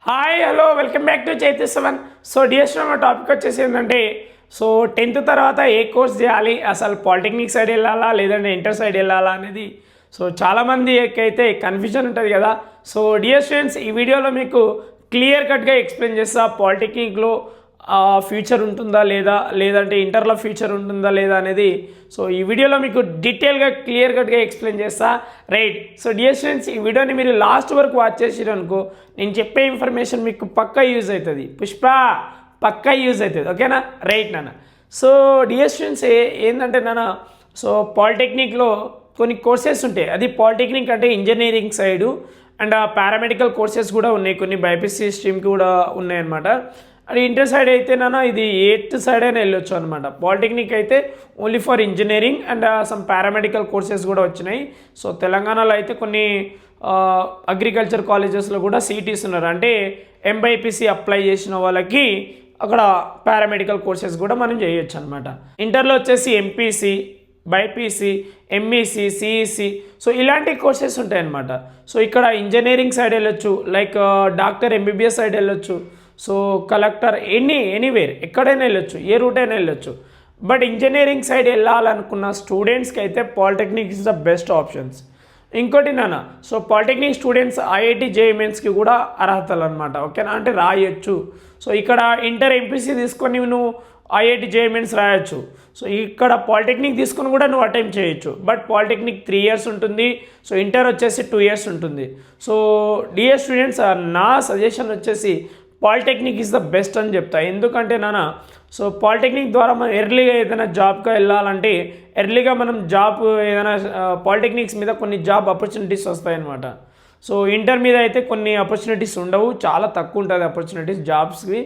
Hi hello welcome back to Chaitanya. So dear student, topic వచ్చేసి ఏంటంటే so 10th తర్వాత ఏ course చేయాలి, అసలు పాలిటెక్నిక్ సైడ్ వెళ్ళాలా లేదంటే ఇంటర్ సైడ్ వెళ్ళాలా అనేది సో చాలామందికి అయితే కన్ఫ్యూజన్ ఉంటుంది కదా. సో డియర్ స్టూడెంట్స్, ఈ వీడియోలో మీకు క్లియర్ కట్గా ఎక్స్ప్లెయిన్ చేస్తా పాలిటెక్నిక్లో ఫ్యూచర్ ఉంటుందా లేదంటే ఇంటర్లో ఫ్యూచర్ ఉంటుందా లేదా అనేది సో ఈ వీడియోలో మీకు డీటెయిల్గా క్లియర్ కట్గా ఎక్స్ప్లెయిన్ చేస్తా, రైట్. సో డియర్ స్టూడెంట్స్, ఈ వీడియోని మీరు లాస్ట్ వరకు వాచ్ చేసిరు అనుకో, నేను చెప్పే ఇన్ఫర్మేషన్ మీకు పక్కా యూజ్ అవుతుంది, పక్కా యూజ్ అవుతుంది, ఓకేనా, రైట్ నాన్న. సో డియర్ స్టూడెంట్స్, ఏంటంటే నాన్న, సో పాలిటెక్నిక్లో కొన్ని కోర్సెస్ ఉంటాయి. అది పాలిటెక్నిక్ అంటే engineering side and paramedical courses కూడా ఉన్నాయి, కొన్ని బైపీసీ స్ట్రీమ్కి కూడా ఉన్నాయన్నమాట. అది ఇంటర్ సైడ్ అయితే నాన్న ఇది 8th సైడ్ అయినా వెళ్ళొచ్చు అనమాట. పాలిటెక్నిక్ అయితే only for engineering and some paramedical courses కూడా వచ్చినాయి. సో తెలంగాణలో అయితే కొన్ని అగ్రికల్చర్ కాలేజెస్లో కూడా సీటీస్ ఉన్నారు, అంటే ఎంబైపీసీ అప్లై చేసిన వాళ్ళకి అక్కడ పారామెడికల్ కోర్సెస్ కూడా మనం చేయొచ్చు అనమాట. ఇంటర్లో వచ్చేసి MPC, BiPC, MEC, CEC, so ఇలాంటి కోర్సెస్ ఉంటాయన్నమాట. సో ఇక్కడ ఇంజనీరింగ్ సైడ్ వెళ్ళొచ్చు, లైక్ డాక్టర్ ఎంబీబీఎస్ సైడ్ వెళ్ళొచ్చు, సో కలెక్టర్ ఎనీవేర్ ఎక్కడైనా వెళ్ళొచ్చు, ఏ రూట్ అయినా వెళ్ళొచ్చు. బట్ ఇంజనీరింగ్ సైడ్ వెళ్ళాలనుకున్న స్టూడెంట్స్కి అయితే polytechnic is the best options. ఇంకోటి నాన్న, సో పాలిటెక్నిక్ స్టూడెంట్స్ ఐఐటి జేఈఈమెన్స్కి కూడా అర్హతలు అనమాట, ఓకేనా, అంటే రాయొచ్చు. సో ఇక్కడ ఇంటర్ ఎంపీసీ తీసుకొని నువ్వు ఐఐటి జేఈఈమెన్స్ రాయొచ్చు. సో ఇక్కడ పాలిటెక్నిక్ తీసుకొని కూడా నువ్వు అటెంప్ట్ చేయొచ్చు. బట్ పాలిటెక్నిక్ 3 years ఉంటుంది, సో ఇంటర్ వచ్చేసి 2 years ఉంటుంది. సో డియర్ స్టూడెంట్స్, నా సజెషన్ వచ్చేసి పాలిటెక్నిక్ ఈజ్ ద బెస్ట్ అని చెప్తా. ఎందుకంటే నాన్న, సో పాలిటెక్నిక్ ద్వారా మనం ఎర్లీగా ఏదైనా జాబ్గా వెళ్ళాలంటే ఎర్లీగా మనం జాబ్ ఏదైనా పాలిటెక్నిక్స్ మీద కొన్ని జాబ్ ఆపర్చునిటీస్ వస్తాయన్నమాట. సో ఇంటర్ మీద అయితే కొన్ని ఆపర్చునిటీస్ ఉండవు, చాలా తక్కువ ఉంటుంది ఆపర్చునిటీస్ జాబ్స్కి.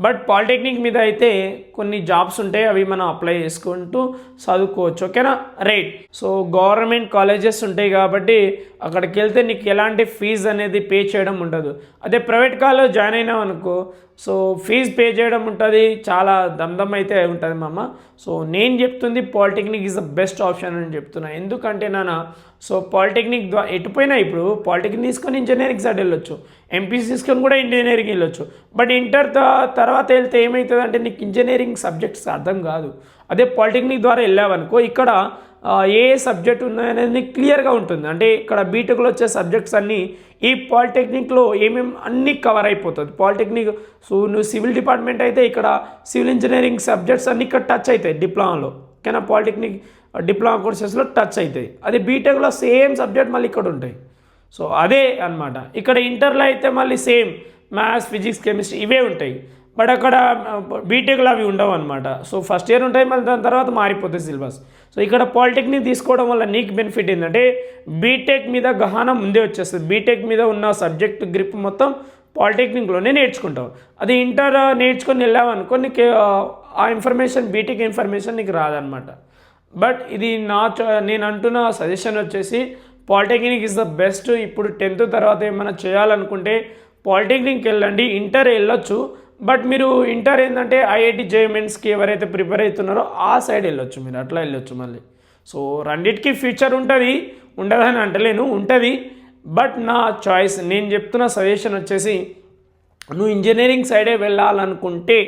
బట్ పాలిటెక్నిక్ మీద అయితే కొన్ని జాబ్స్ ఉంటాయి, అవి మనం అప్లై చేసుకుంటూ చదువుకోవచ్చు, ఓకేనా, రైట్. సో గవర్నమెంట్ కాలేజెస్ ఉంటాయి కాబట్టి అక్కడికి వెళ్తే నీకు ఎలాంటి ఫీజు అనేది పే చేయడం ఉండదు. అదే ప్రైవేట్ కాలేజ్ జాయిన్ అయినావు అనుకో, సో ఫీజు పే చేయడం ఉంటుంది, చాలా దమ్దం అయితే ఉంటుంది మామ. సో నేను చెప్తుంది polytechnic is the best option అని చెప్తున్నా. ఎందుకంటే నాన్న, సో పాలిటెక్నిక్ ద్వారా ఎటుపోయినా ఇప్పుడు పాలిటెక్నిక్ తీసుకొని ఇంజనీరింగ్ సైడ్ వెళ్ళొచ్చు, ఎంపీసీ తీసుకొని కూడా ఇంజనీరింగ్ వెళ్ళొచ్చు. బట్ ఇంటర్ తర్వాత వెళ్తే ఏమవుతుంది అంటే నీకు ఇంజనీరింగ్ సబ్జెక్ట్స్ అర్థం కాదు. అదే పాలిటెక్నిక్ ద్వారా వెళ్ళావనుకో, ఇక్కడ ఏ సబ్జెక్ట్ ఉన్నాయనేది నీకు క్లియర్గా ఉంటుంది. అంటే ఇక్కడ బీటెక్లో వచ్చే సబ్జెక్ట్స్ అన్నీ ఈ పాలిటెక్నిక్లో ఏమేమి అన్నీ కవర్ అయిపోతుంది. పాలిటెక్నిక్, సో నువ్వు సివిల్ డిపార్ట్మెంట్ అయితే ఇక్కడ సివిల్ ఇంజనీరింగ్ సబ్జెక్ట్స్ అన్నీ ఇక్కడ టచ్ అవుతాయి డిప్లొమాలో, ఓకేనా, పాలిటెక్నిక్ డిప్లొమా కోర్సెస్లో టచ్ అవుతాయి. అదే బీటెక్లో సేమ్ సబ్జెక్ట్ మళ్ళీ ఇక్కడ ఉంటాయి. సో అదే అనమాట. ఇక్కడ ఇంటర్లో అయితే మళ్ళీ సేమ్ మ్యాథ్స్, ఫిజిక్స్, కెమిస్ట్రీ ఇవే ఉంటాయి. బట్ అక్కడ బీటెక్లో అవి ఉండవు అనమాట. సో ఫస్ట్ ఇయర్ ఉంటాయి, మళ్ళీ దాని తర్వాత మారిపోతుంది సిలబస్. సో ఇక్కడ పాలిటెక్నిక్ తీసుకోవడం వల్ల నీకు బెనిఫిట్ ఏంటంటే బీటెక్ మీద గహనం ముందే వచ్చేస్తుంది. బీటెక్ మీద ఉన్న సబ్జెక్ట్ గ్రిప్ మొత్తం పాలిటెక్నిక్లోనే నేర్చుకుంటావు. అది ఇంటర్ నేర్చుకొని వెళ్ళావనుకో నీకు ఆ ఇన్ఫర్మేషన్, బీటెక్ ఇన్ఫర్మేషన్ నీకు రాదనమాట. బట్ ఇది నేను అంటున్న సజెషన్ వచ్చేసి పాలిటెక్నిక్ ఈజ్ ద బెస్ట్. ఇప్పుడు 10th తర్వాత ఏమైనా చేయాలనుకుంటే పాలిటెక్నిక్కి వెళ్ళండి, ఇంటర్ వెళ్ళొచ్చు. బట్ మీరు ఇంటర్ ఏంటంటే ఐఐటి జేఈఈమెన్స్కి ఎవరైతే ప్రిపేర్ అవుతున్నారో ఆ సైడ్ వెళ్ళొచ్చు, మీరు అట్లా వెళ్ళొచ్చు మళ్ళీ. సో రెండింటికి ఫ్యూచర్ ఉంటుంది, ఉండదని అంటలేను, ఉంటుంది. బట్ నా చాయిస్, నేను చెప్తున్న సజెషన్ వచ్చేసి నువ్వు ఇంజనీరింగ్ సైడే వెళ్ళాలనుకుంటే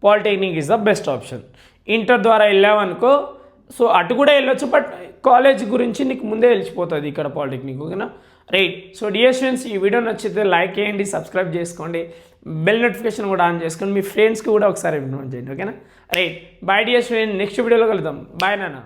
polytechnic is the best option. Inter ద్వారా వెళ్ళావనుకో, సో అటు కూడా వెళ్ళొచ్చు, బట్ కాలేజ్ గురించి నీకు ముందే తెలిసిపోతుంది ఇక్కడ పాలిటెక్నిక్, ఓకేనా, రైట్. సో డియర్ స్టూడెంట్స్, ఈ వీడియో నచ్చితే లైక్ చేయండి, సబ్స్క్రైబ్ చేసుకోండి, బెల్ నోటిఫికేషన్ కూడా ఆన్ చేసుకోండి, మీ ఫ్రెండ్స్కి కూడా ఒకసారి ఇన్ఫార్మ్ చేయండి, ఓకేనా, right. Bye dear student, next వీడియోలో కలుద్దాం, బాయ్ నాన్న.